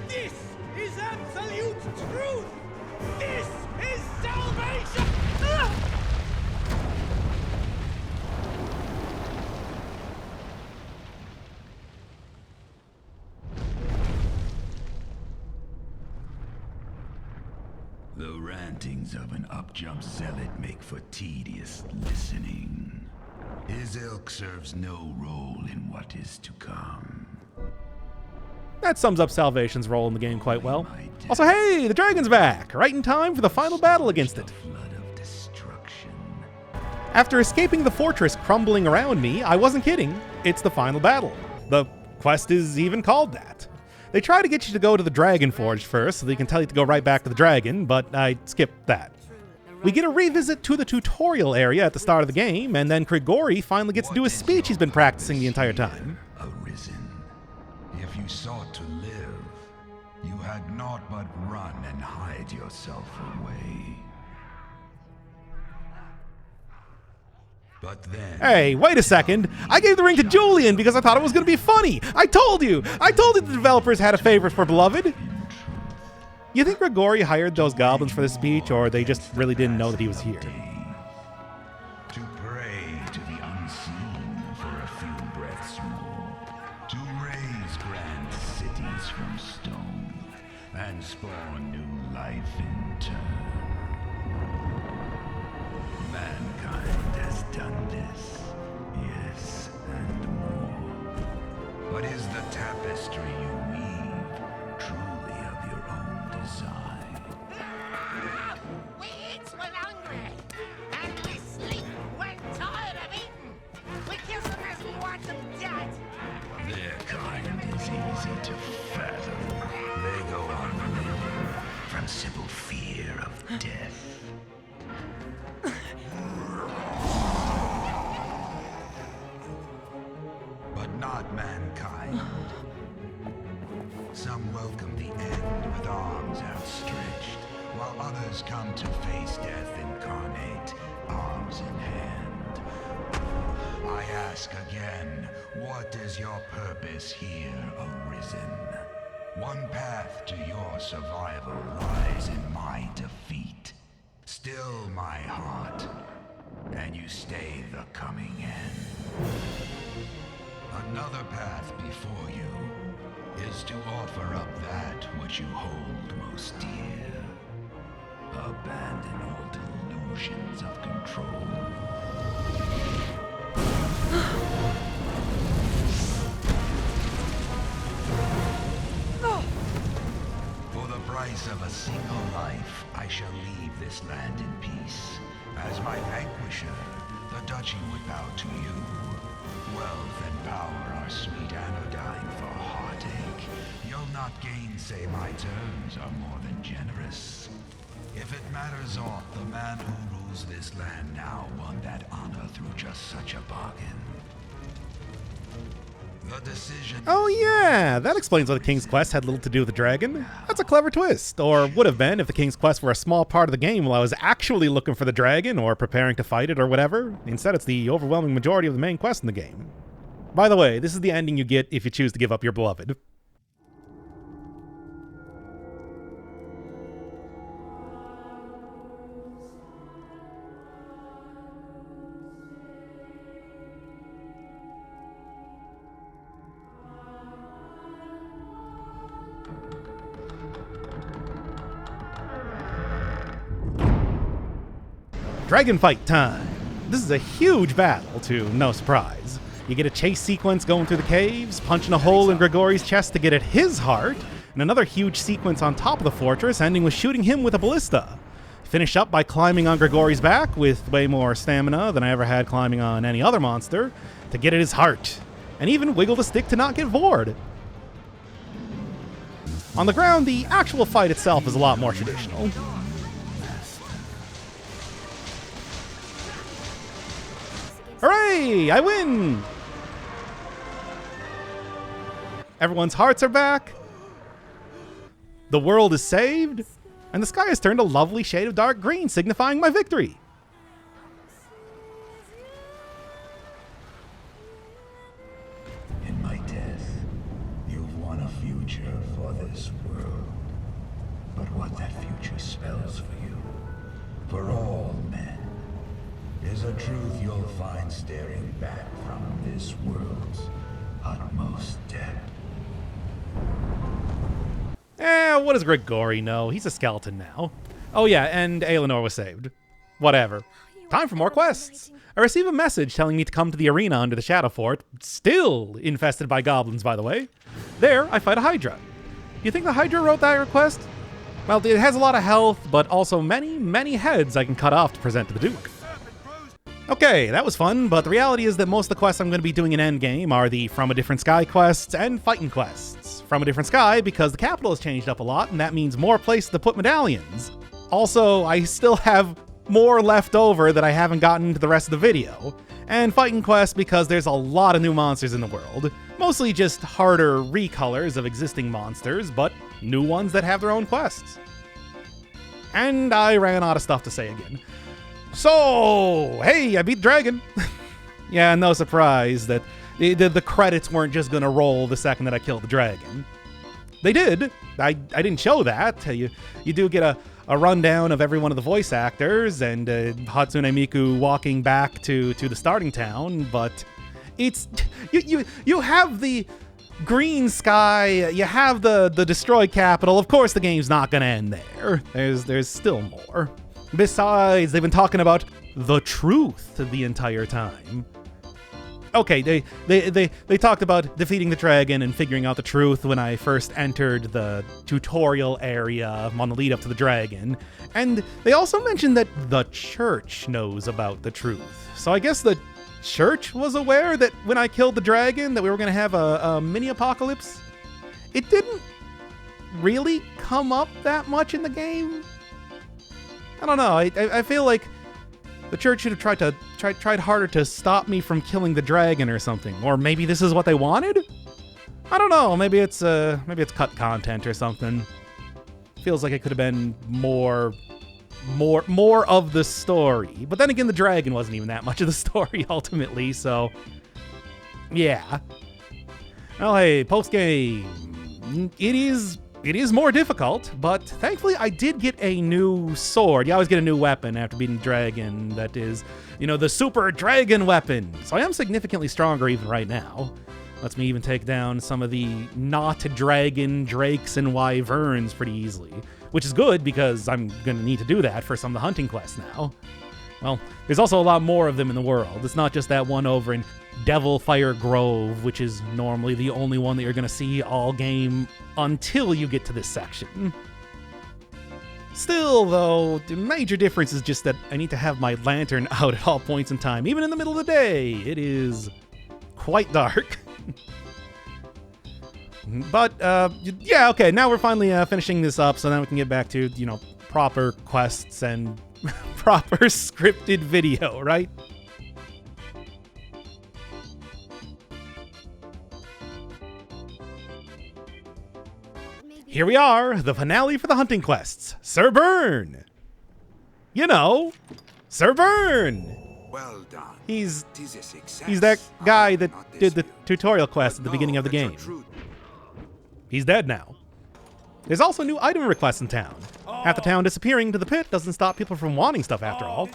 This is absolute truth! This is salvation! The rantings of an up-jump zealot make for tedious listening. His ilk serves no role in what is to come. That sums up Salvation's role in the game quite well. Also, hey, the dragon's back! Right in time for the final battle against it. After escaping the fortress crumbling around me, I wasn't kidding. It's the final battle. The quest is even called that. They try to get you to go to the Dragon Forge first, so they can tell you to go right back to the dragon, but I skipped that. We get a revisit to the tutorial area at the start of the game, and then Grigori finally gets to do his speech he's been practicing the entire time. Arisen. If you sought to live, you had naught but run and hide yourself away. But then... Hey, wait a second! I gave the ring to Julian because I thought it was going to be funny! I told you the developers had a favorite for Beloved! You think Grigori hired those goblins for the speech, or they just really didn't know that he was here? To pray to the unseen for a few breaths more. To raise grand cities from stone and spawn new life in turn. Mankind has done this, yes, and more. But is the tapestry you weave truly of your own design? We eat when hungry, and we sleep when tired of eating. We kill them as we want them dead. Their kind is easy to fathom. They go on living from simple fear of death. But not mankind. Some welcome the end with arms outstretched, while others come to face death incarnate, arms in hand. I ask again, what is your purpose here, Arisen? One path to your survival lies in my defeat. Still my heart, and you stay the coming end. Another path before you is to offer up that which you hold most dear. Abandon all delusions of control. For the price of a single life, I shall leave this land in peace. As my vanquisher, the duchy would bow to you. Wealth and power are sweet anodyne for heartache. You'll not gainsay my terms are more than generous. If it matters aught, the man who rules this land now won that honor through just such a bargain. The decision... Oh yeah, that explains why the King's Quest had little to do with the dragon. That's a clever twist, or would have been if the King's Quest were a small part of the game while I was actually looking for the dragon or preparing to fight it or whatever. Instead, it's the overwhelming majority of the main quest in the game. By the way, this is the ending you get if you choose to give up your beloved. Dragon fight time. This is a huge battle, to no surprise. You get a chase sequence going through the caves, punching a hole in Grigori's chest to get at his heart, and another huge sequence on top of the fortress, ending with shooting him with a ballista. Finish up by climbing on Grigori's back with way more stamina than I ever had climbing on any other monster to get at his heart, and even wiggle the stick to not get vored. On the ground, the actual fight itself is a lot more traditional. Hooray! I win! Everyone's hearts are back. The world is saved. And the sky has turned a lovely shade of dark green, signifying my victory. In my death, you've won a future for this world. But what that future spells for you, for all men, is a truth you'll find staring back from this world's utmost depth. What does Grigori know? He's a skeleton now. Oh yeah, and Aelinor was saved. Whatever. Time for more quests. I receive a message telling me to come to the arena under the Shadow Fort, still infested by goblins, by the way. There, I fight a Hydra. Do you think the Hydra wrote that request? Well, it has a lot of health, but also many, many heads I can cut off to present to the Duke. Okay, that was fun, but the reality is that most of the quests I'm going to be doing in Endgame are the From a Different Sky quests and fighting quests. From a Different Sky because the capital has changed up a lot, and that means more places to put medallions. Also, I still have more left over that I haven't gotten into the rest of the video. And fighting quests because there's a lot of new monsters in the world. Mostly just harder recolors of existing monsters, but new ones that have their own quests. And I ran out of stuff to say again. So, hey, I beat the dragon. Yeah, no surprise that the credits weren't just gonna roll the second that I killed the dragon. They did. I didn't show that. You do get a rundown of every one of the voice actors and Hatsune Miku walking back to the starting town, but it's you have the green sky, you have the destroyed capital. Of course the game's not gonna end there. There's still more. Besides, they've been talking about the truth the entire time. Okay, they talked about defeating the dragon and figuring out the truth when I first entered the tutorial area on the lead up to the dragon. And they also mentioned that the church knows about the truth. So I guess the church was aware that when I killed the dragon that we were going to have a mini apocalypse. It didn't really come up that much in the game. I don't know. I feel like the church should have tried harder to stop me from killing the dragon or something. Or maybe this is what they wanted? I don't know. Maybe it's cut content or something. Feels like it could have been more of the story. But then again, the dragon wasn't even that much of the story ultimately, so yeah. Well, hey, post game. It is more difficult, but thankfully I did get a new sword. You always get a new weapon after beating the dragon. That is, the super dragon weapon. So I am significantly stronger even right now. Lets me even take down some of the not dragon drakes and wyverns pretty easily, which is good because I'm gonna need to do that for some of the hunting quests now. Well, there's also a lot more of them in the world. It's not just that one over in Devilfire Grove, which is normally the only one that you're going to see all game until you get to this section. Still, though, the major difference is just that I need to have my lantern out at all points in time, even in the middle of the day. It is quite dark. But, yeah, okay, now we're finally finishing this up, so then we can get back to, proper quests and proper scripted video, right? Here we are, the finale for the hunting quests. Sir Byrne! Sir Byrne! Well done. He's that guy that did the tutorial quest at the beginning of the game. He's dead now. There's also new item requests in town. Half the town disappearing to the pit doesn't stop people from wanting stuff after all.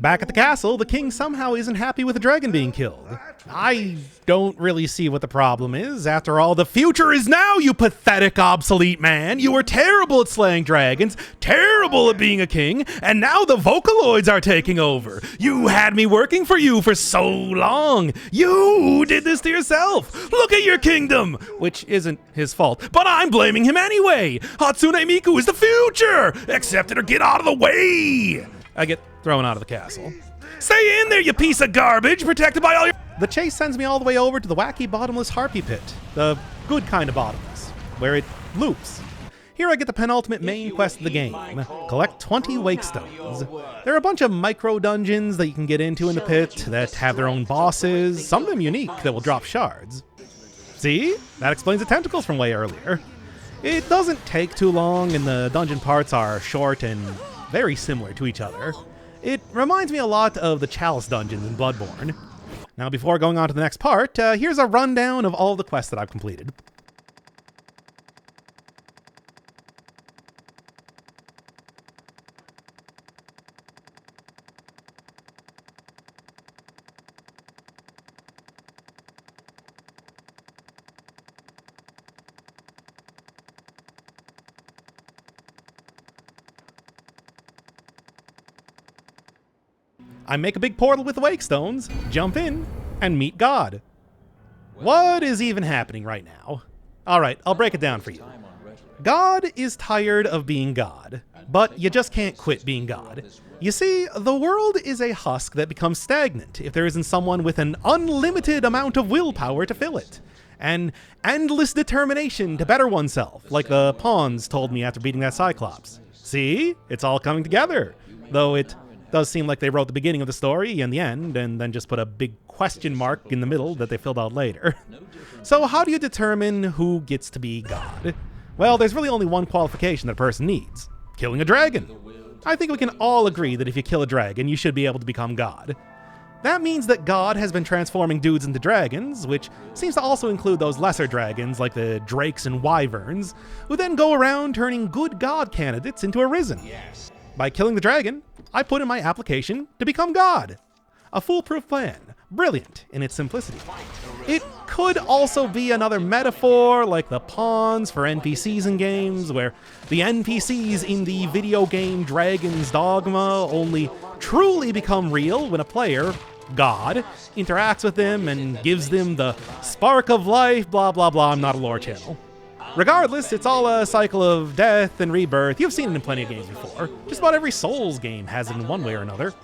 Back at the castle, the king somehow isn't happy with the dragon being killed. I don't really see what the problem is. After all, the future is now, you pathetic, obsolete man. You were terrible at slaying dragons, terrible at being a king, and now the Vocaloids are taking over. You had me working for you for so long. You did this to yourself. Look at your kingdom, which isn't his fault, but I'm blaming him anyway. Hatsune Miku is the future. Accept it or get out of the way. I get thrown out of the castle. Stay in there, you piece of garbage, protected by all your... The chase sends me all the way over to the wacky bottomless harpy pit. The good kind of bottomless, where it loops. Here I get the penultimate main quest of the game. Collect 20 wakestones. There are a bunch of micro dungeons that you can get into in the pit that have their own bosses, some of them unique that will drop shards. See? That explains the tentacles from way earlier. It doesn't take too long and the dungeon parts are short and very similar to each other. It reminds me a lot of the Chalice dungeons in Bloodborne. Now, before going on to the next part, here's a rundown of all the quests that I've completed. I make a big portal with the wakestones, jump in, and meet God. What is even happening right now? Alright, I'll break it down for you. God is tired of being God, but you just can't quit being God. You see, the world is a husk that becomes stagnant if there isn't someone with an unlimited amount of willpower to fill it. An endless determination to better oneself, like the pawns told me after beating that Cyclops. See? It's all coming together. Though it does seem like they wrote the beginning of the story and the end, and then just put a big question mark in the middle that they filled out later. So how do you determine who gets to be God? Well, there's really only one qualification that a person needs. Killing a dragon. I think we can all agree that if you kill a dragon, you should be able to become God. That means that God has been transforming dudes into dragons, which seems to also include those lesser dragons like the drakes and wyverns, who then go around turning good God candidates into Arisen. By killing the dragon, I put in my application to become God. A foolproof plan, brilliant in its simplicity. It could also be another metaphor like the pawns for NPCs in games, where the NPCs in the video game Dragon's Dogma only truly become real when a player, God, interacts with them and gives them the spark of life, blah blah blah. I'm not a lore channel. Regardless, it's all a cycle of death and rebirth. You've seen it in plenty of games before. Just about every Souls game has it in one way or another.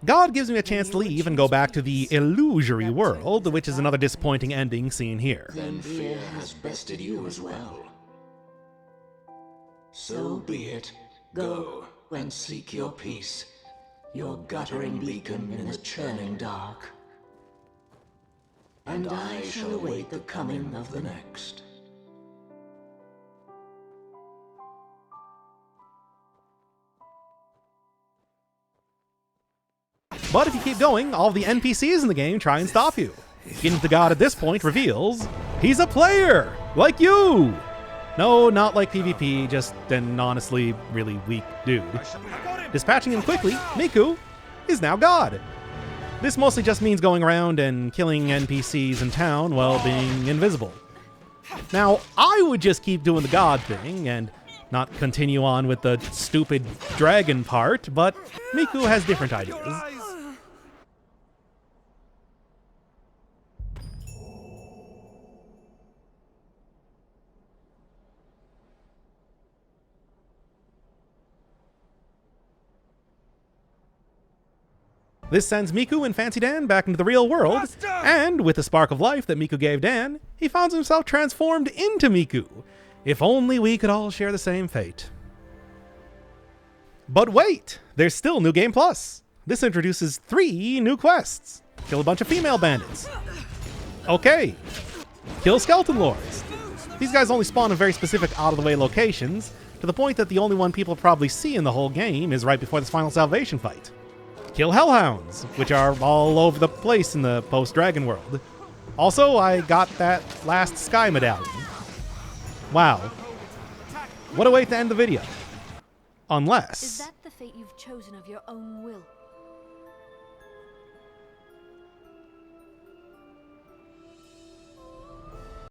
God gives me a chance to leave and go back to the illusory world, which is another disappointing ending seen here. Then fear has bested you as well. So be it. Go and seek your peace, your guttering beacon in the churning dark. And I shall await the coming of the next. But if you keep going, all the NPCs in the game try and stop you. Getting to God at this point reveals he's a player, like you! No, not like PvP, just an honestly really weak dude. Dispatching him quickly, Miku is now God. This mostly just means going around and killing NPCs in town while being invisible. Now, I would just keep doing the God thing and not continue on with the stupid dragon part, but Miku has different ideas. This sends Miku and Fancy Dan back into the real world, and with the spark of life that Miku gave Dan, he finds himself transformed into Miku. If only we could all share the same fate. But wait, there's still New Game Plus. This introduces 3 new quests. Kill a bunch of female bandits. Okay. Kill skeleton lords. These guys only spawn in very specific out-of-the-way locations, to the point that the only one people probably see in the whole game is right before this final salvation fight. Kill hellhounds, which are all over the place in the post-dragon world. Also, I got that last sky medallion. Wow. What a way to end the video. Unless... Is that the fate you've chosen of your own will?